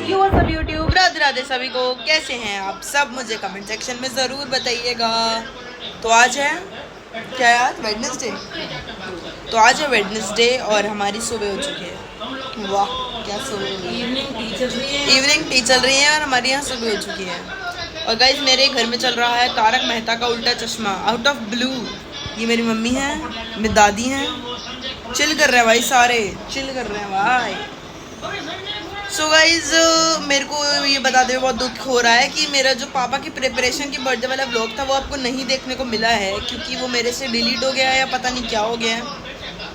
यो सब यूट्यूब, राधे राधे सभी को। कैसे हैं आप सब, मुझे कमेंट सेक्शन में ज़रूर बताइएगा। तो आज है क्या यार, वेडनेसडे। तो आज है वेडनेसडे और हमारी सुबह हो चुकी है। वाह क्या सुबह, इवनिंग टी चल रही है और हमारी यहाँ सुबह हो चुकी है। और गाइज मेरे घर में चल रहा है तारक मेहता का उल्टा चश्मा आउट ऑफ ब्लू। ये मेरी मम्मी है, मेरी दादी हैं, चिल कर रहे हैं भाई, सारे चिल कर रहे हैं भाई। सो गाइज मेरे को ये बताते हुए बहुत दुख हो रहा है कि मेरा जो पापा की प्रिपरेशन की बर्थडे वाला व्लॉग था वो आपको नहीं देखने को मिला है, क्योंकि वो मेरे से डिलीट हो गया है या पता नहीं क्या हो गया है।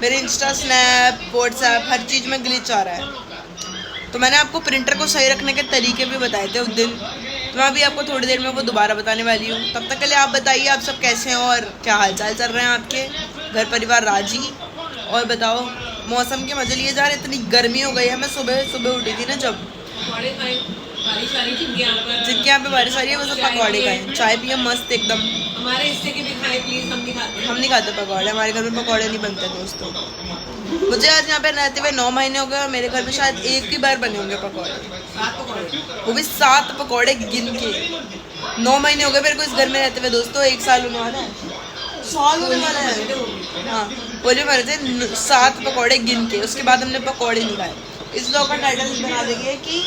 मेरे इंस्टा, स्नैप, व्हाट्सएप हर चीज़ में ग्लिच आ रहा है। तो मैंने आपको प्रिंटर को सही रखने के तरीके भी बताए थे उस दिन, तो मैं अभी आपको थोड़ी देर में वो दोबारा बताने वाली हूँ। तब तक के लिए आप बताइए आप सब कैसे हैं और क्या हालचाल चल रहे हैं आपके घर परिवार राजी। और बताओ, मौसम के मजे लिए जा रहे, इतनी गर्मी हो गई है। मैं सुबह सुबह उठी थी ना जब, जिनके यहाँ पे बारिश आ रही है वो सब पकौड़े खाए, चाय पिए मस्त एकदम। हमारे हिस्से के भी खाए प्लीज, हम नहीं खाते पकौड़े, हमारे घर में पकौड़े नहीं बनते दोस्तों। मुझे आज यहाँ पे रहते हुए 9 महीने हो गए और मेरे घर में शायद एक ही बार बने होंगे पकौड़े, वो भी 7 पकौड़े गिन के। 9 महीने हो गए मेरे को इस घर में रहते हुए दोस्तों, 1 साल होने वाला है, साल होने वाला है। हाँ बोले मरे थे 7 पकौड़े गिन के, उसके बाद हमने पकौड़े नहीं खाए। इस ब्लॉग का टाइटल बना देंगे कि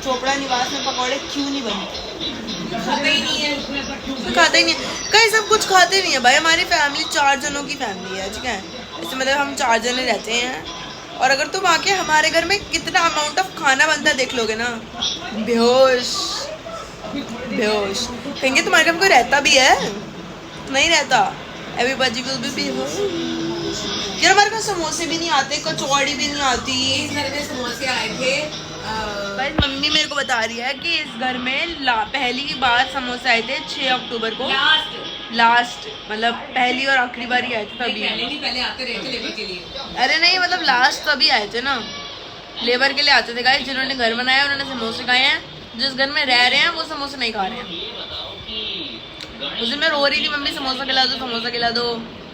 चोपड़ा निवास में पकौड़े क्यों नहीं बनते। खाते ही नहीं है, खाते ही नहीं है, कहीं सब कुछ खाते नहीं है भाई। हमारी फैमिली 4 जनों की फैमिली है, ठीक है, इससे मतलब हम 4 जने रहते हैं। और अगर तुम आके हमारे घर में कितना अमाउंट ऑफ खाना बनता है देख लोगे ना, बेहोश बेहोश कहेंगे तुम्हारे घर में कोई रहता भी है, नहीं रहता। एवरीबॉडी विल बी बेहोश। यार हमारे पास समोसे भी नहीं आते, कचौड़ी भी नहीं आती। इस घर में समोसे आए थे। भाई मम्मी मेरे को बता रही है कि इस घर में पहली बार समोसे आए थे 6 अक्टूबर को, लास्ट मतलब पहली और आखिरी बार ही आए थे तभी। पहले आते रहे थे लेबर के लिए। अरे नहीं मतलब लास्ट तभी आए थे ना, लेबर के लिए आते थे गाइस। जिन्होंने घर बनाया उन्होंने समोसे खाए हैं, जिस घर में रह रहे हैं वो समोसे नहीं खा रहे हैं। उस दिन मैं रो रही थी, मम्मी समोसा खिला दो, समोसा खिला दो,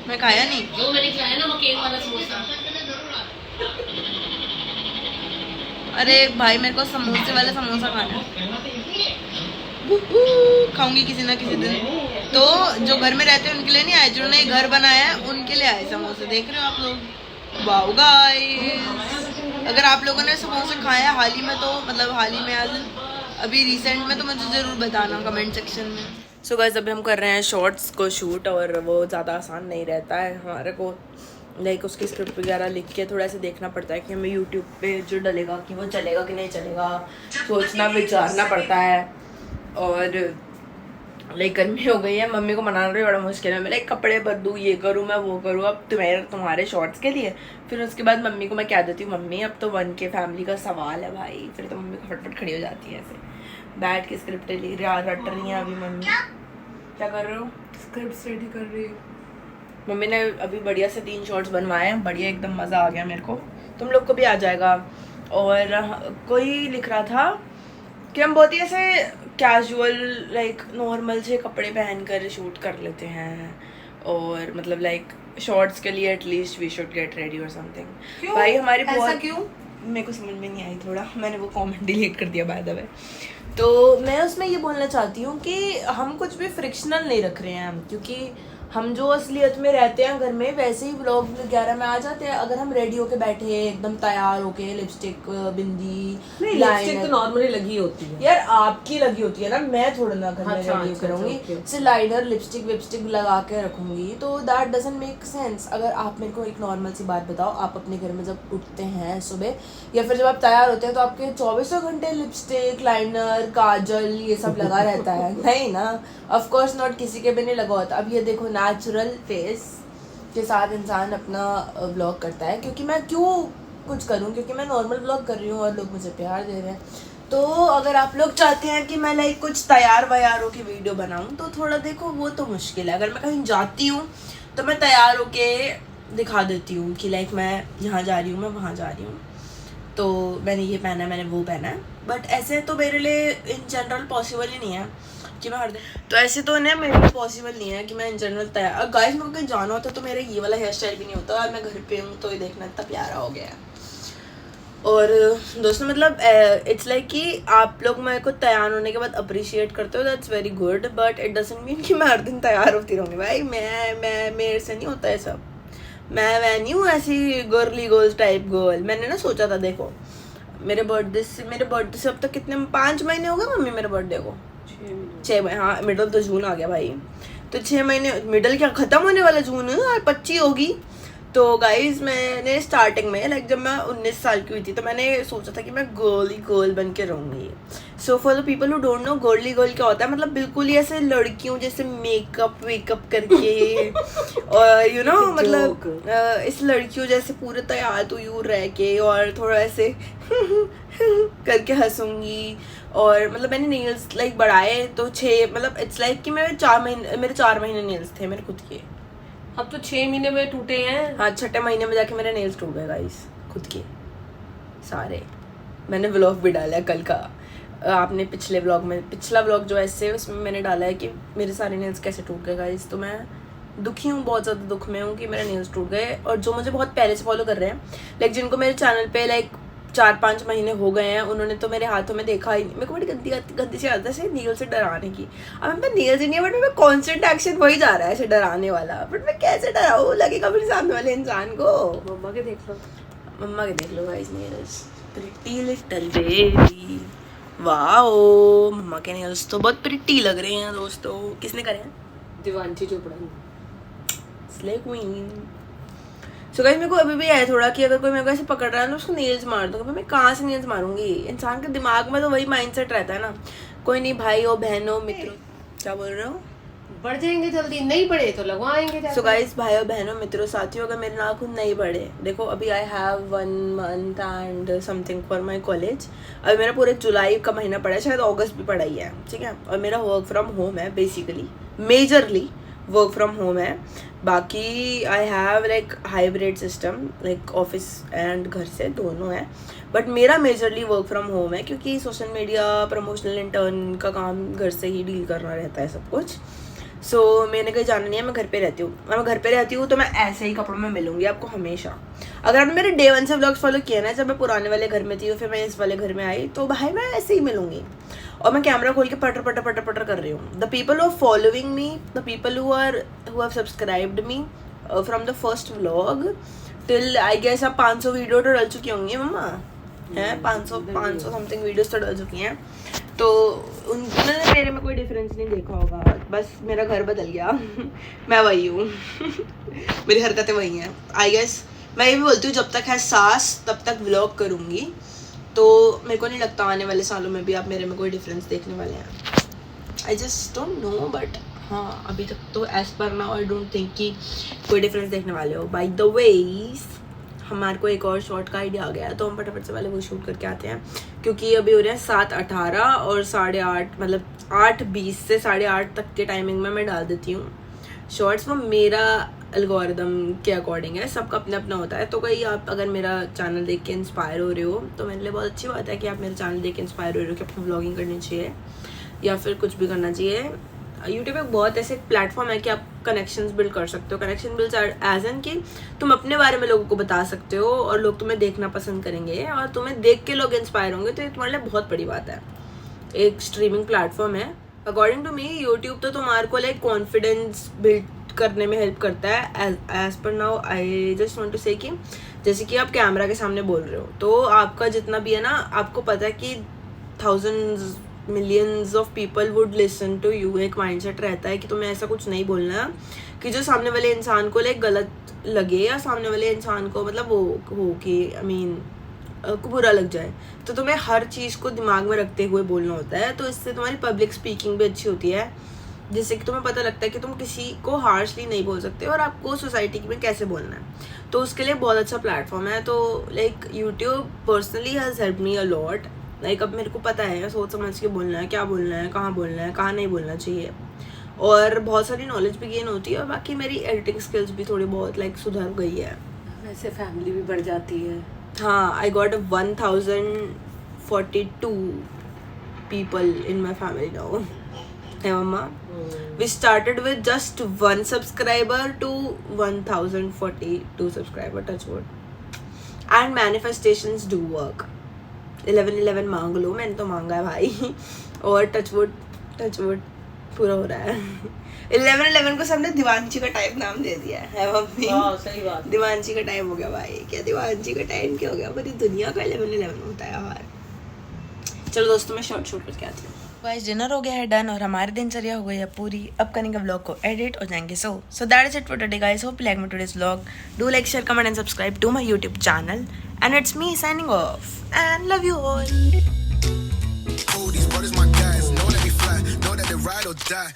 मैं खाया नहीं। जो मैंने खिलाया ना वो केक वाला समोसा। अरे भाई मेरे को समोसे वाला समोसा खाना है, खाऊंगी किसी ना किसी दिन। तो जो घर में रहते हैं उनके लिए नहीं आए, जिन्होंने घर बनाया है उनके लिए आए समोसे। देख रहे हो आप लोग, वाओ गाइस। अगर आप लोगों ने समोसे खाए हाल ही में, तो मतलब हाल ही में अभी रिसेंट में, तो मुझे ज़रूर बताना कमेंट सेक्शन में। सो गाइस अभी हम कर रहे हैं शॉर्ट्स को शूट, और वो ज़्यादा आसान नहीं रहता है हमारे को, लाइक उसकी स्क्रिप्ट वगैरह लिख के थोड़ा सा देखना पड़ता है कि हमें यूट्यूब पे जो डलेगा कि वो चलेगा कि नहीं चलेगा, सोचना विचारना पड़ता है। और लाइक गर्मी हो गई है, मम्मी को मनाना भी बड़ा मुश्किल है। मैं लाइक कपड़े बदलूँ, ये करूँ, मैं वो करूँ अब तुम्हारे शॉर्ट्स के लिए। फिर उसके बाद मम्मी को मैं कह देती हूँ मम्मी अब तो 1K फैमिली का सवाल है भाई, फिर तो मम्मी को फटफट खड़ी हो जाती है ऐसे बैठ के स्क्रिप्ट रट रही हैं अभी। मम्मी क्या कर रहे हो? स्क्रिप्ट रेडी कर रही है मम्मी ने अभी बढ़िया से 3 शॉर्ट्स बनवाए हैं, बढ़िया एकदम मज़ा आ गया मेरे को, तुम लोग को भी आ जाएगा। और कोई लिख रहा था कि हम बहुत ही ऐसे कैजुअल लाइक नॉर्मल से कपड़े पहन कर शूट कर लेते हैं, और मतलब लाइक शॉर्ट्स के लिए at least we should get ready और समथिंग। भाई हमारी ऐसा क्यों? मेरे को समझ में नहीं आई, थोड़ा मैंने वो कमेंट डिलीट कर दिया बाय द वे। तो मैं उसमें ये बोलना चाहती हूँ कि हम कुछ भी फ्रिक्शनल नहीं रख रहे हैं, क्योंकि हम जो असलियत में रहते हैं घर में वैसे ही व्लॉग वगैरह में आ जाते हैं। अगर हम रेडी होके बैठे एकदम तैयार होके, लिपस्टिक, बिंदी, लिपस्टिक तो नॉर्मली लगी होती है यार, आपकी लगी होती है ना, मैं थोड़ा ना घर में रेडी करूंगी, सिर्फ लाइनर लिपस्टिक विपस्टिक लगा के रखूंगी, तो दैट डजंट मेक सेंस। अगर आप मेरे को एक नॉर्मल सी बात बताओ, आप अपने घर में जब उठते हैं सुबह या फिर जब आप तैयार होते हैं तो आपके 24 घंटे लिपस्टिक, लाइनर, काजल ये सब लगा रहता है? नहीं ना, ऑफ कोर्स नॉट, किसी के भी नहीं लगा होता। अब ये देखो नेचुरल फेस के साथ इंसान अपना व्लॉग करता है, क्योंकि मैं क्यों कुछ करूं, क्योंकि मैं नॉर्मल व्लॉग कर रही हूँ और लोग मुझे प्यार दे रहे हैं। तो अगर आप लोग चाहते हैं कि मैं लाइक कुछ तैयार वैयार होके वीडियो बनाऊं, तो थोड़ा देखो वो तो मुश्किल है। अगर मैं कहीं जाती हूँ तो मैं तैयार होके दिखा देती हूँ कि लाइक मैं यहाँ जा रही हूँ, मैं वहाँ जा रही हूँ, तो मैंने ये पहना है, मैंने वो पहना है। बट ऐसे तो मेरे लिए इन जनरल पॉसिबल ही नहीं है कि मैं हर दिन, तो ऐसे तो ना मेरे लिए पॉसिबल नहीं है कि मैं इन जनरल तैयार। गाइस मेरे को कहीं जाना होता तो मेरा ये वाला हेयर स्टाइल भी नहीं होता, और मैं घर पे हूँ तो ये देखना इतना प्यारा हो गया है। और दोस्तों मतलब इट्स लाइक कि आप लोग मेरे को तैयार होने के बाद अप्रिशिएट करते हो, that's very good, but it doesn't mean कि मैं हर दिन तैयार होती रहूँगी भाई। मैं मेरे से नहीं होता है सब। मैं नहीं हूँ ऐसी गर्ली गर्ल्स टाइप गर्ल। मैंने ना सोचा था, देखो मेरे बर्थडे से अब तक कितने 5 महीने हो गए मम्मी मेरे बर्थडे को? 6 महीने। हाँ, मिडल तो जून आ गया भाई, तो 6 महीने। मिडल क्या खत्म होने वाला जून, और 25 होगी। तो गाइज मैंने स्टार्टिंग में लाइक जब मैं 19 साल की हुई थी तो मैंने सोचा था कि मैं गर्ली गर्ल बन के रहूँगी। So for the people who don't know girly girl क्या होता है, मतलब बिल्कुल ही ऐसे लड़कियों जैसे मेकअप वेकअप करके और यू नो मतलब इस लड़कियों जैसे पूरे तैयार तो यूँ रह के और थोड़ा ऐसे करके हंसूंगी। और मतलब मैंने नेल्स लाइक बढ़ाए तो 6 मतलब इट्स लाइक कि मेरे 4 महीने नेल्स थे मेरे खुद के। अब तो 6 महीने में टूटे हैं। हाँ, 6ठे महीने में जाके मेरे नेल्स टूट गए गाइस, खुद के सारे। मैंने व्लॉग भी डाला है कल का, आपने पिछला व्लॉग जो ऐसे उसमें मैंने डाला है कि मेरे सारे नेल्स कैसे टूट गए गाइस। तो मैं दुखी हूँ, बहुत ज़्यादा दुख में हूँ कि मेरे नेल्स टूट गए। और जो मुझे बहुत पहले से फॉलो कर रहे हैं, लाइक जिनको मेरे चैनल पे लाइक 4-5 महीने हो गए हैं, उन्होंने तो मेरे हाथों में देखा ही नहीं। मेरे को बड़ी गंदी सी आदत है नेल से डराने की। अब मैं नेल्स ही नहीं है, बट मेरा कॉन्स्टेंट एक्शन वही जा रहा है ऐसे डराने वाला। बट मैं कैसे डराऊँ, लगेगा मेरे सामने वाले इंसान को। मम्मा के देख लो guys, nails pretty little baby. Wow, मम्मा के नेल्स तो बहुत प्रिटी लग रहे हैं दोस्तों। किसने करे हैं? दिवांशी चोपड़ा ने। Slay queen. सो गाइस मेरे को अभी भी है थोड़ा कि अगर कोई मेरे को ऐसे पकड़ रहा है ना उसको नेल्स मार दूंगा। मैं कहाँ से नेल्स मारूंगी? इंसान के दिमाग में तो वही माइंडसेट रहता है ना। कोई नहीं, भाई हो बहनों मित्रों, क्या बोल रहे हो? बढ़ जाएंगे जल्दी, नहीं बढ़े तो लगवाएंगे। सो गाइस भाइयों बहनों मित्रों साथियों, अगर मेरे नाखून नहीं बढ़े, देखो अभी I have 1 month and something for my college. अभी मेरा पूरे जुलाई का महीना पड़ा है, शायद अगस्त भी पड़ा ही है, ठीक है। और मेरा वर्क फ्रॉम होम है, basically majorly work from home है। बाकी I have like hybrid system, like office and घर से दोनों है, बट मेरा मेजरली वर्क फ्रॉम होम है क्योंकि सोशल मीडिया प्रमोशनल इंटर्न का काम घर से ही डील करना रहता है सब कुछ। सो मैंने कहीं जाना नहीं है, मैं घर पे रहती हूँ। मैं घर पे रहती हूँ तो मैं ऐसे ही कपड़ों में मिलूंगी आपको हमेशा। अगर आपने मेरे डे 1 से व्लॉग्स फॉलो किया ना, जब मैं पुराने वाले घर में थी और फिर मैं इस वाले घर में आई, तो भाई मैं ऐसे ही मिलूंगी। और मैं कैमरा खोल के पटर पटर पटर पटर कर रही हूँ। The people who are following me, the people who have subscribed me from the first vlog till I guess अब 500 वीडियो तो डल चुकी होंगी मम्मा, हैं 500 समथिंग वीडियोस तो डल चुकी हैं। तो उन्होंने मेरे में कोई डिफरेंस नहीं देखा होगा, बस मेरा घर बदल गया। मैं वही हूँ। मेरी हरकतें वही हैं आई गेस। मैं ये भी बोलती हूँ जब तक है सांस तब तक व्लॉग करूँगी, तो मेरे को नहीं लगता आने वाले सालों में भी आप मेरे में कोई डिफरेंस देखने वाले हैं। I just don't know, but हाँ अभी तक तो as per now I don't think कि कोई डिफरेंस देखने वाले हो। बाय द वेज हमारे को एक और शॉर्ट का आइडिया आ गया है, तो हम फटाफट से वाले वो शूट करके आते हैं, क्योंकि अभी हो रहे हैं 7:18 और 8:30 मतलब 8:20 से 8:30 तक के टाइमिंग में मैं डाल देती हूँ शॉर्ट्स। वो मेरा एल्गोरिदम के अकॉर्डिंग है, सबका अपना अपना होता है। तो कहीं आप अगर मेरा चैनल देख के इंस्पायर हो रहे हो तो मेरे लिए बहुत अच्छी बात है कि आप मेरा चैनल देख के इंस्पायर हो रहे हो कि अपनी व्लॉगिंग करनी चाहिए या फिर कुछ भी करना चाहिए। यूट्यूब एक बहुत ऐसे प्लेटफॉर्म है कि आप कनेक्शंस बिल्ड कर सकते हो। कनेक्शन बिल्ड एज एन कि तुम अपने बारे में लोगों को बता सकते हो और लोग तुम्हें देखना पसंद करेंगे और तुम्हें देख के लोग इंस्पायर होंगे, तो ये तुम्हारे लिए बहुत बड़ी बात है। एक स्ट्रीमिंग प्लेटफॉर्म है अकॉर्डिंग टू मी। यूट्यूब तो तुम्हारे को लाइक कॉन्फिडेंस बिल्ड करने में हेल्प करता है। As per now I just want to say कि जैसे कि आप कैमरा के सामने बोल रहे हो, तो आपका जितना भी है ना, आपको पता है कि thousands millions of people would listen to you. एक माइंडसेट रहता है कि तुम्हें ऐसा कुछ नहीं बोलना कि जो सामने वाले इंसान को लाइक गलत लगे या सामने वाले इंसान को मतलब वो हो कि आई मीन को बुरा लग जाए। तो तुम्हें हर चीज़ को दिमाग में रखते हुए बोलना होता है, तो इससे तुम्हारी पब्लिक स्पीकिंग भी अच्छी होती है, जिससे कि तुम्हें पता लगता है कि तुम किसी को हार्शली नहीं बोल सकते और आपको सोसाइटी में कैसे बोलना है। तो उसके लिए बहुत अच्छा प्लेटफॉर्म है। तो like YouTube personally has help me a lot. Like अब मेरे को पता है सोच समझ के बोलना है, क्या बोलना है, कहाँ बोलना है, कहाँ नहीं बोलना चाहिए, और बहुत सारी नॉलेज भी गेन होती है। और बाकी मेरी एडिटिंग स्किल्स भी थोड़ी बहुत लाइक सुधर गई है। वैसे फैमिली भी बढ़ जाती है। हाँ, I got 1042 people in my family now. Hey mama, we started with just 1 subscriber to 1042 subscriber. Touch wood. And manifestations do work. 11/11 मांग लो, मैंने तो मांगा है भाई. और टचवुड पूरा हो रहा है. 11/11 को सबने दिवांशी का टाइप नाम दे दिया है मम्मी. सही बात. दिवांशी का टाइम हो गया भाई. क्या दिवांशी का टाइम क्या हो गया? पूरी दुनिया का 11/11 होता है यार. चलो दोस्तों, मैं शॉर्ट शूट करके आती हूँ. गाइस, डिनर हो गया है डन और हमारी दिनचर्या हो गई है पूरी. अब करेंगे व्लॉग को एडिट और जाएंगे so that is it for today guys. Hope you like my today's vlog. Do like, share, comment and subscribe to my YouTube channel. And it's me signing off. And love you all. These brothers my guys, know that we fly, know that they ride or die.